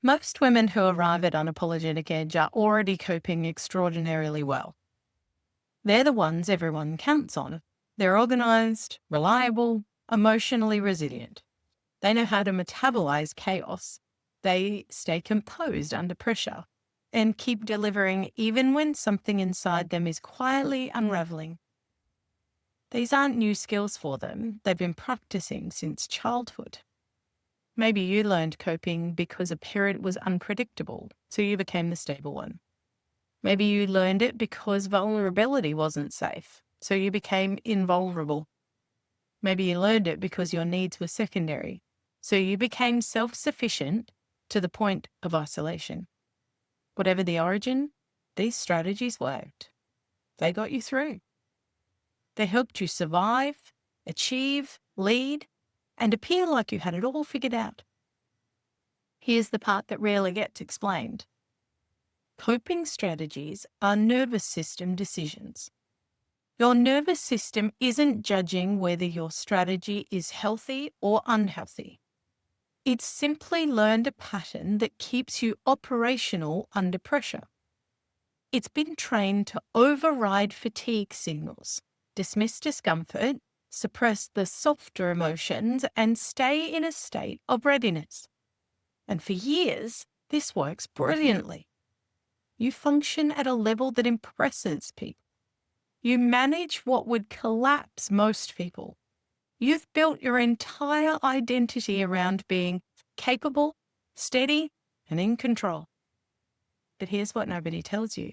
Most women who arrive at unapologetic edge are already coping extraordinarily well. They're the ones everyone counts on. They're organized, reliable, emotionally resilient. They know how to metabolize chaos. They stay composed under pressure and keep delivering even when something inside them is quietly unraveling. These aren't new skills for them. They've been practicing since childhood. Maybe you learned coping because a parent was unpredictable, so you became the stable one. Maybe you learned it because vulnerability wasn't safe, so you became invulnerable. Maybe you learned it because your needs were secondary, so you became self-sufficient to the point of isolation. Whatever the origin, these strategies worked. They got you through. They helped you survive, achieve, lead, and appear like you had it all figured out. Here's the part that rarely gets explained. Coping strategies are nervous system decisions. Your nervous system isn't judging whether your strategy is healthy or unhealthy. It's simply learned a pattern that keeps you operational under pressure. It's been trained to override fatigue signals, dismiss discomfort, suppress the softer emotions, and stay in a state of readiness. And for years, this works brilliantly. You function at a level that impresses people. You manage what would collapse most people. You've built your entire identity around being capable, steady, and in control. But here's what nobody tells you.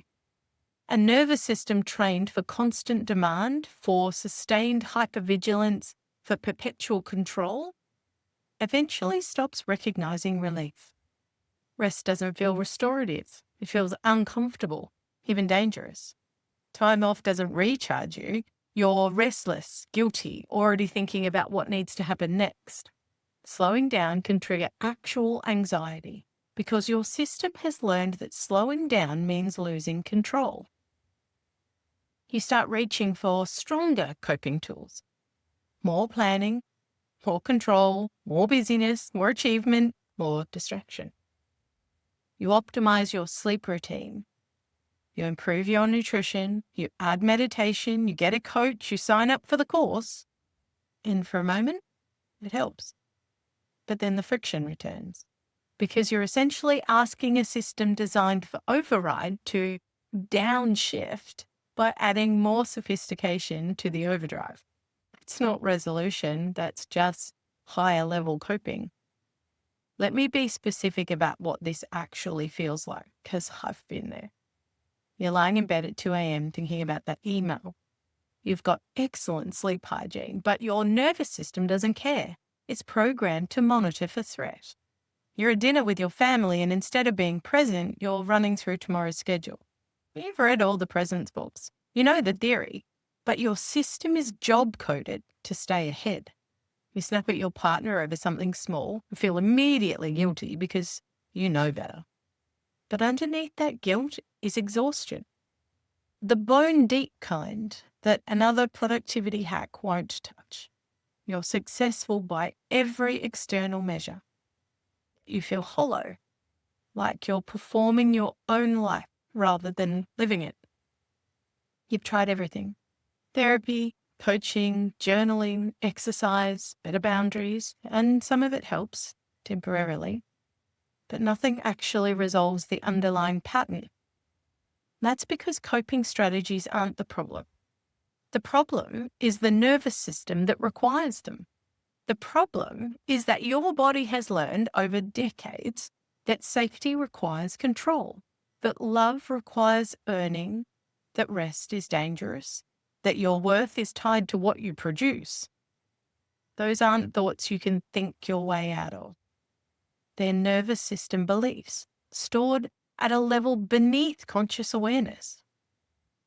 A nervous system trained for constant demand, for sustained hypervigilance, for perpetual control, eventually stops recognizing relief. Rest doesn't feel restorative. It feels uncomfortable, even dangerous. Time off doesn't recharge you. You're restless, guilty, already thinking about what needs to happen next. Slowing down can trigger actual anxiety because your system has learned that slowing down means losing control. You start reaching for stronger coping tools. More planning, more control, more busyness, more achievement, more distraction. You optimize your sleep routine. You improve your nutrition, you add meditation, you get a coach, you sign up for the course. And for a moment, it helps. But then the friction returns because you're essentially asking a system designed for override to downshift by adding more sophistication to the overdrive. It's not resolution, that's just higher level coping. Let me be specific about what this actually feels like, because I've been there. You're lying in bed at 2 a.m. thinking about that email. You've got excellent sleep hygiene, but your nervous system doesn't care. It's programmed to monitor for threat. You're at dinner with your family, and instead of being present, you're running through tomorrow's schedule. You've read all the presence books. You know the theory, but your system is job-coded to stay ahead. You snap at your partner over something small and feel immediately guilty because you know better. But underneath that guilt is exhaustion. The bone-deep kind that another productivity hack won't touch. You're successful by every external measure. You feel hollow, like you're performing your own life rather than living it. You've tried everything. Therapy, coaching, journaling, exercise, better boundaries, and some of it helps temporarily. But nothing actually resolves the underlying pattern. That's because coping strategies aren't the problem. The problem is the nervous system that requires them. The problem is that your body has learned over decades that safety requires control, that love requires earning, that rest is dangerous, that your worth is tied to what you produce. Those aren't thoughts you can think your way out of. They're nervous system beliefs, stored at a level beneath conscious awareness.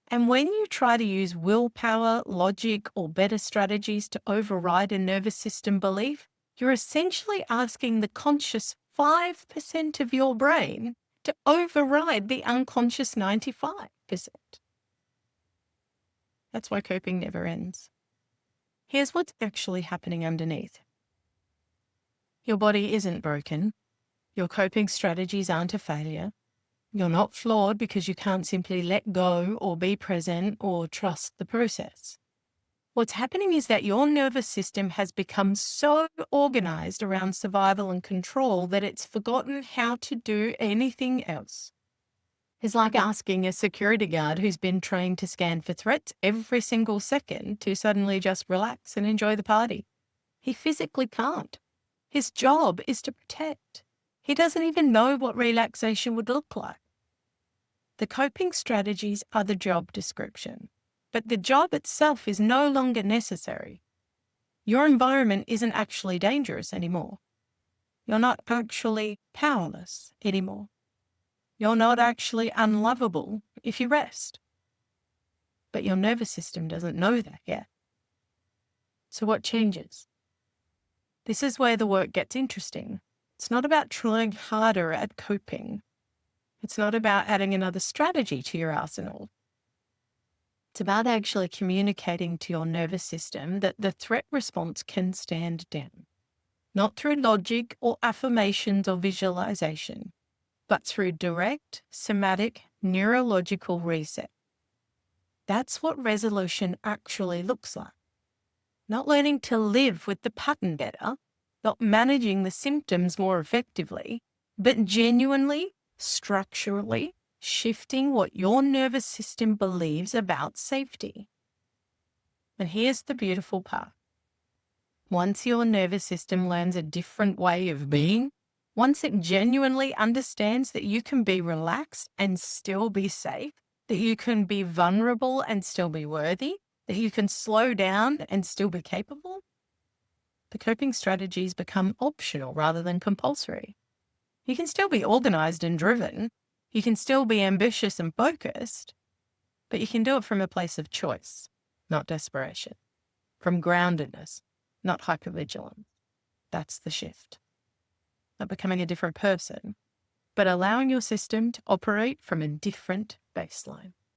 And when you try to use willpower, logic, or better strategies to override a nervous system belief, you're essentially asking the conscious 5% of your brain to override the unconscious 95%. That's why coping never ends. Here's what's actually happening underneath. Your body isn't broken. Your coping strategies aren't a failure. You're not flawed because you can't simply let go or be present or trust the process. What's happening is that your nervous system has become so organized around survival and control that it's forgotten how to do anything else. It's like asking a security guard who's been trained to scan for threats every single second to suddenly just relax and enjoy the party. He physically can't. His job is to protect. He doesn't even know what relaxation would look like. The coping strategies are the job description, but the job itself is no longer necessary. Your environment isn't actually dangerous anymore. You're not actually powerless anymore. You're not actually unlovable if you rest. But your nervous system doesn't know that yet. So what changes? This is where the work gets interesting. It's not about trying harder at coping. It's not about adding another strategy to your arsenal. It's about actually communicating to your nervous system that the threat response can stand down, not through logic or affirmations or visualization, but through direct, somatic, neurological reset. That's what resolution actually looks like. Not learning to live with the pattern better, not managing the symptoms more effectively, but genuinely, structurally shifting what your nervous system believes about safety. And here's the beautiful part. Once your nervous system learns a different way of being, once it genuinely understands that you can be relaxed and still be safe, that you can be vulnerable and still be worthy, that you can slow down and still be capable, the coping strategies become optional rather than compulsory. You can still be organized and driven. You can still be ambitious and focused, but you can do it from a place of choice, not desperation, from groundedness, not hypervigilance. That's the shift. Not becoming a different person, but allowing your system to operate from a different baseline.